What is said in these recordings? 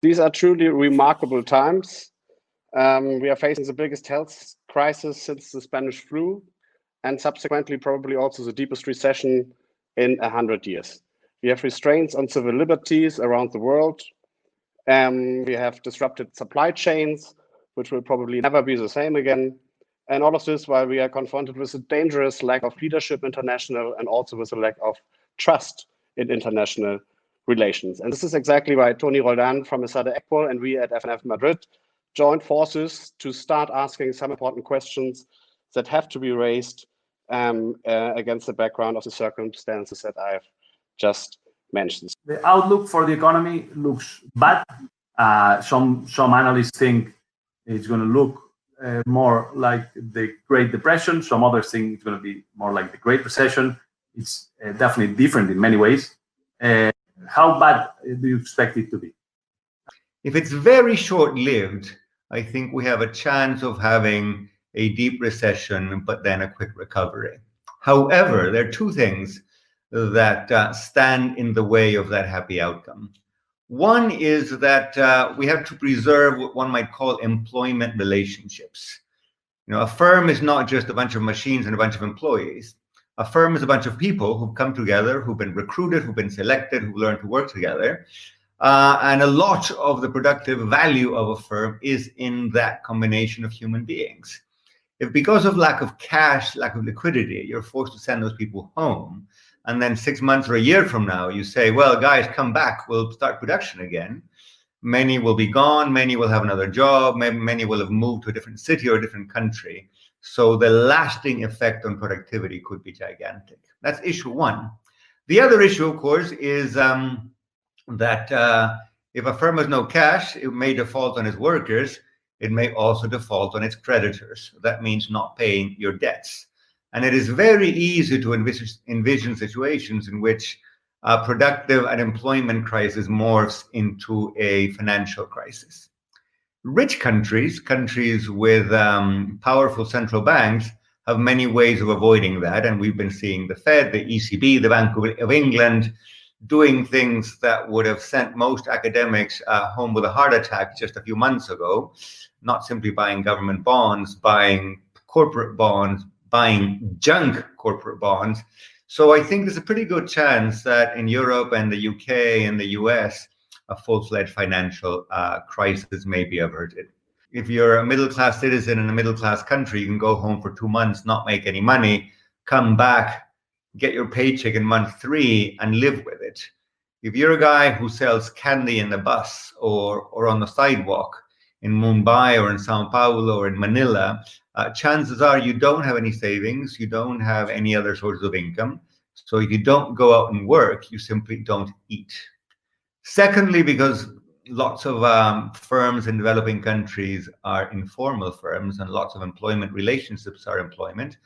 These are truly remarkable times. We are facing the biggest health crisis since the Spanish flu, and subsequently probably also the deepest recession in 100 years. We have restraints on civil liberties around the world. We have disrupted supply chains, which will probably never be the same again. And all of this while we are confronted with a dangerous lack of leadership international and also with a lack of trust in international relations. And this is exactly why Tony Roldan from EsadeEcPol and we at FNF Madrid joined forces to start asking some important questions that have to be raised against the background of the circumstances that I've just mentioned. The outlook for the economy looks bad. Some analysts think it's going to look more like the Great Depression. Some others think it's going to be more like the Great Recession. It's definitely different in many ways. How bad do you expect it to be? If it's very short-lived, I think we have a chance of having a deep recession, but then a quick recovery. However, there are two things that stand in the way of that happy outcome. One is that we have to preserve what one might call employment relationships. You know, a firm is not just a bunch of machines and a bunch of employees. A firm is a bunch of people who've come together, who've been recruited, who've been selected, who've learned to work together. And a lot of the productive value of a firm is in that combination of human beings. If because of lack of cash, lack of liquidity, you're forced to send those people home, and then 6 months or a year from now, you say, well, guys, come back, we'll start production again. Many will be gone, many will have another job, many will have moved to a different city or a different country. So the lasting effect on productivity could be gigantic. That's issue one. The other issue, of course, is that if a firm has no cash, it may default on its workers. It may also default on its creditors. That means not paying your debts. And it is very easy to envision situations in which a productive and employment crisis morphs into a financial crisis. Rich countries, countries with powerful central banks, have many ways of avoiding that. And we've been seeing the Fed, the ECB, the Bank of England, doing things that would have sent most academics home with a heart attack just a few months ago, not simply buying government bonds, buying corporate bonds, buying junk corporate bonds. So I think there's a pretty good chance that in Europe and the UK and the US, a full-fledged financial crisis may be averted. If you're a middle-class citizen in a middle-class country, you can go home for 2 months, not make any money, come back, get your paycheck in month 3 and live with it. If you're a guy who sells candy in the bus or on the sidewalk in Mumbai or in Sao Paulo or in Manila, chances are you don't have any savings, you don't have any other sources of income. So if you don't go out and work, you simply don't eat. Secondly, because lots of firms in developing countries are informal firms and lots of employment relationships are employment,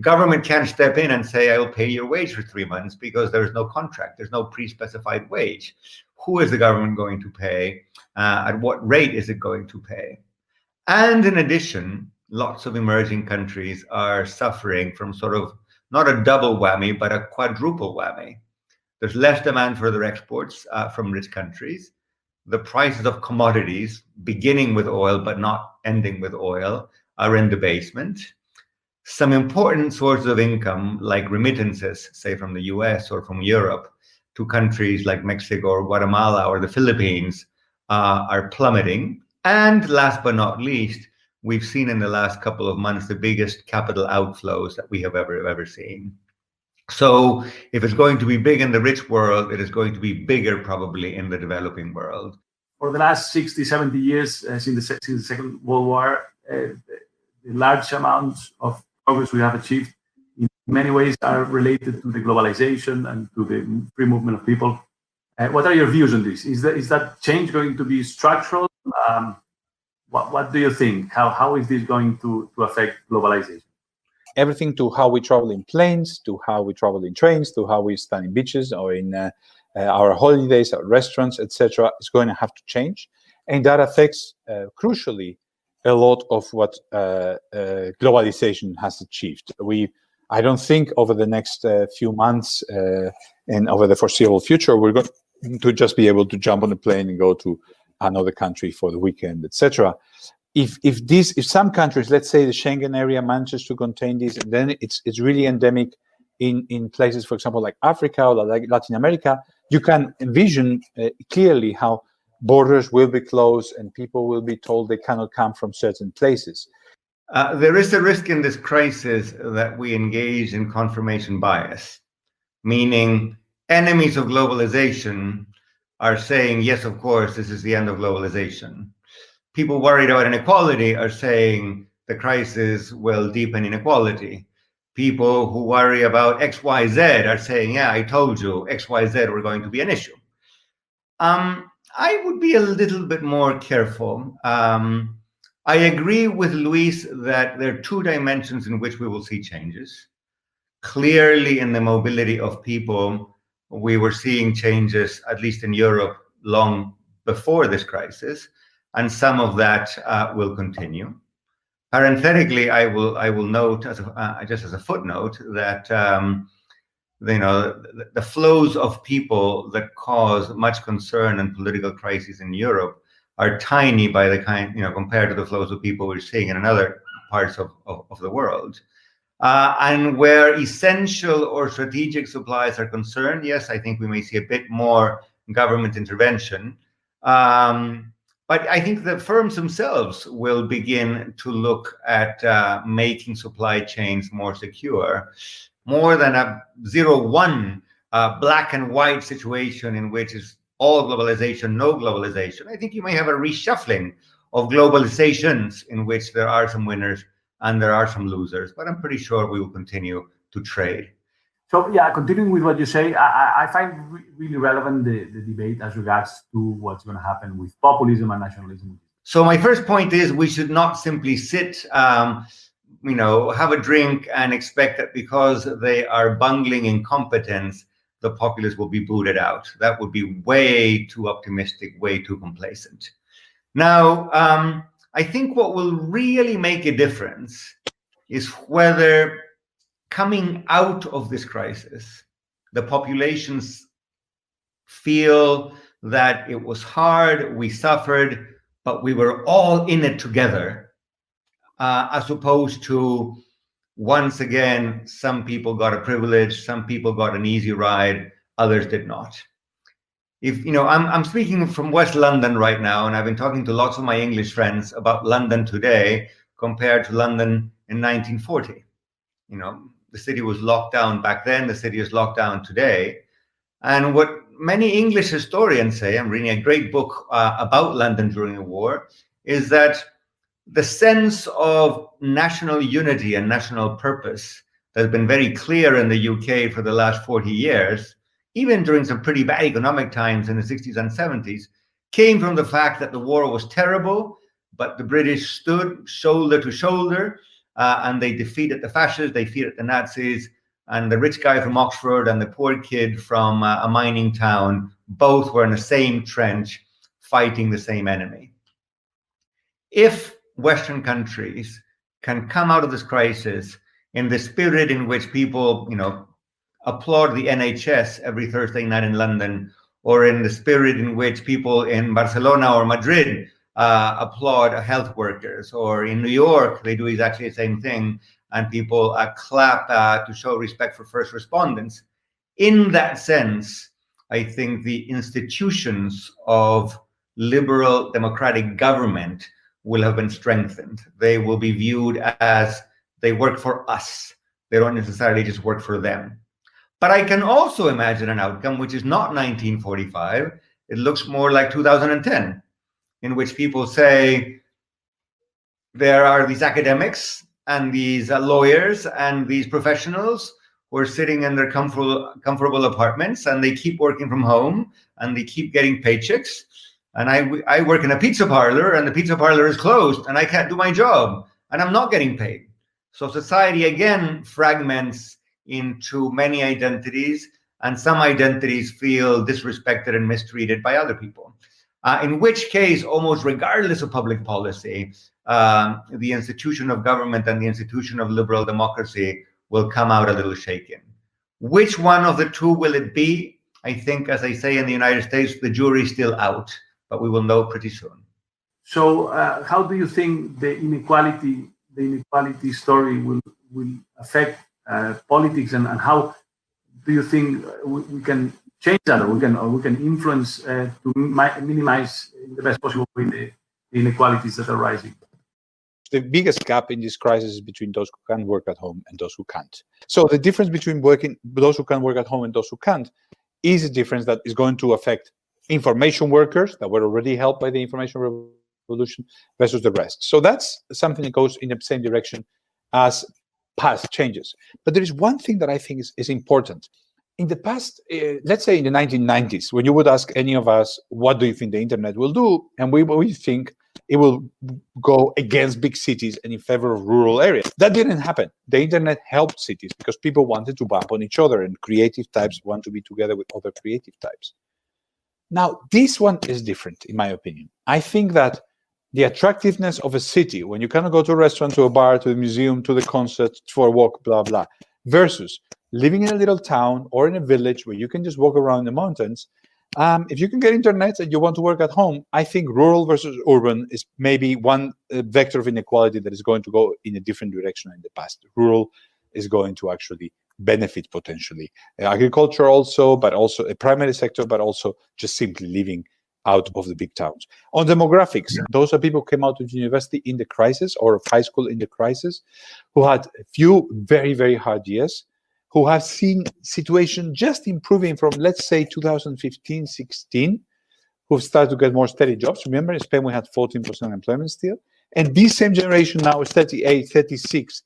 government can't step in and say, I'll pay your wage for 3 months because there's no contract, there's no pre-specified wage. Who is the government going to pay? At what rate is it going to pay? And in addition, lots of emerging countries are suffering from sort of not a double whammy, but a quadruple whammy. There's less demand for their exports from rich countries. The prices of commodities, beginning with oil, but not ending with oil, are in the basement. Some important sources of income, like remittances, say from the US or from Europe, to countries like Mexico or Guatemala or the Philippines, are plummeting. And last but not least, we've seen in the last couple of months the biggest capital outflows that we have ever seen. So if it's going to be big in the rich world, it is going to be bigger probably in the developing world. For the last 60, 70 years, since the Second World War, the large amounts of progress we have achieved in many ways are related to the globalization and to the free movement of people. What are your views on this? Is that change going to be structural? What do you think? How is this going to affect globalization? Everything to how we travel in planes, to how we travel in trains, to how we stand in beaches or in our holidays, our restaurants, etc., is going to have to change. And that affects, crucially, a lot of what globalization has achieved. I don't think over the next few months and over the foreseeable future, we're going to just be able to jump on a plane and go to another country for the weekend, etc. If some countries, let's say the Schengen area, manages to contain this, then it's really endemic in places, for example, like Africa or like Latin America. You can envision clearly how borders will be closed and people will be told they cannot come from certain places. There is a risk in this crisis that we engage in confirmation bias, meaning enemies of globalization are saying, yes, of course, this is the end of globalization. People worried about inequality are saying the crisis will deepen inequality. People who worry about XYZ are saying, yeah, I told you, XYZ were going to be an issue. I would be a little bit more careful. I agree with Luis that there are two dimensions in which we will see changes. Clearly, in the mobility of people, we were seeing changes, at least in Europe, long before this crisis, and some of that will continue. Parenthetically, I will note, just as a footnote, that the flows of people that cause much concern and political crises in Europe are tiny by the kind, compared to the flows of people we're seeing in other parts of the world. And where essential or strategic supplies are concerned, yes, I think we may see a bit more government intervention. But I think the firms themselves will begin to look at making supply chains more secure, more than a 0-1 black and white situation in which is all globalization, no globalization. I think you may have a reshuffling of globalizations in which there are some winners and there are some losers, but I'm pretty sure we will continue to trade. So yeah, continuing with what you say, I find really relevant the debate as regards to what's going to happen with populism and nationalism. So my first point is we should not simply sit, have a drink and expect that because they are bungling incompetence, the populists will be booted out. That would be way too optimistic, way too complacent. Now, I think what will really make a difference is whether coming out of this crisis, the populations feel that it was hard, we suffered, but we were all in it together, as opposed to, once again, some people got a privilege, some people got an easy ride, others did not. I'm speaking from West London right now, and I've been talking to lots of my English friends about London today compared to London in 1940. The city was locked down back then, the city is locked down today. And what many English historians say, I'm reading a great book about London during the war, is that the sense of national unity and national purpose that has been very clear in the UK for the last 40 years, even during some pretty bad economic times in the 60s and 70s, came from the fact that the war was terrible, but the British stood shoulder to shoulder, and they defeated the fascists, they defeated the Nazis, and the rich guy from Oxford and the poor kid from a mining town both were in the same trench fighting the same enemy. If Western countries can come out of this crisis in the spirit in which people, applaud the NHS every Thursday night in London, or in the spirit in which people in Barcelona or Madrid applaud health workers, or in New York, they do exactly the same thing, and people clap to show respect for first responders. In that sense, I think the institutions of liberal democratic government will have been strengthened. They will be viewed as they work for us. They don't necessarily just work for them. But I can also imagine an outcome which is not 1945. It looks more like 2010, in which people say there are these academics and these lawyers and these professionals who are sitting in their comfortable apartments, and they keep working from home and they keep getting paychecks. And I work in a pizza parlor, and the pizza parlor is closed, and I can't do my job, and I'm not getting paid. So society again fragments into many identities, and some identities feel disrespected and mistreated by other people. In which case, almost regardless of public policy, the institution of government and the institution of liberal democracy will come out a little shaken. Which one of the two will it be? I think, as I say in the United States, the jury's still out. but we will know pretty soon. So how do you think the inequality story will affect politics, and how do you think we can change that, or we can influence to minimize in the best possible way the inequalities that are rising? The biggest gap in this crisis is between those who can work at home and those who can't. So the difference between those who can work at home and those who can't is a difference that is going to affect information workers that were already helped by the information revolution versus the rest. So that's something that goes in the same direction as past changes. But there is one thing that I think is important. In the past, let's say in the 1990s, when you would ask any of us, what do you think the internet will do? And we think it will go against big cities and in favor of rural areas. That didn't happen. The internet helped cities because people wanted to bump on each other, and creative types want to be together with other creative types. Now, this one is different, in my opinion. I think that the attractiveness of a city, when you cannot go to a restaurant, to a bar, to a museum, to the concert, for a walk, blah, blah, versus living in a little town or in a village where you can just walk around the mountains, if you can get internet and you want to work at home, I think rural versus urban is maybe one vector of inequality that is going to go in a different direction in the past. Rural is going to actually benefit potentially agriculture also, but also a primary sector, but also just simply living out of the big towns. On demographics, those are people who came out of university in the crisis or of high school in the crisis, who had a few very, very hard years, who have seen situation just improving from, let's say, 2015-16, who've started to get more steady jobs. Remember, in Spain, we had 14% unemployment still. And this same generation now is 38, 36,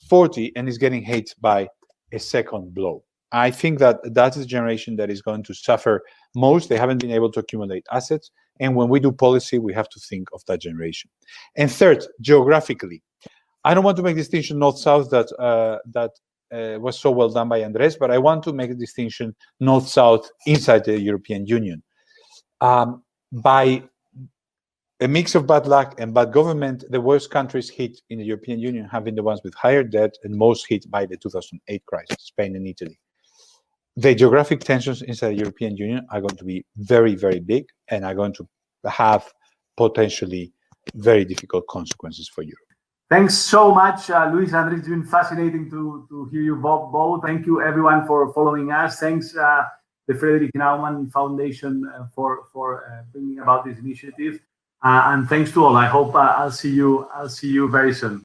40, and is getting hit by a second blow. I think that that is a generation that is going to suffer most. They haven't been able to accumulate assets. And when we do policy, we have to think of that generation. And third, geographically, I don't want to make distinction north-south that was so well done by Andres, but I want to make a distinction north-south inside the European Union. By a mix of bad luck and bad government, the worst countries hit in the European Union have been the ones with higher debt and most hit by the 2008 crisis, Spain and Italy. The geographic tensions inside the European Union are going to be very, very big and are going to have potentially very difficult consequences for Europe. Thanks so much, Luis. Andres, it's been fascinating to hear you both. Thank you, everyone, for following us. Thanks, the Friedrich Naumann Foundation for bringing about this initiative. And thanks to all. I hope I'll see you very soon.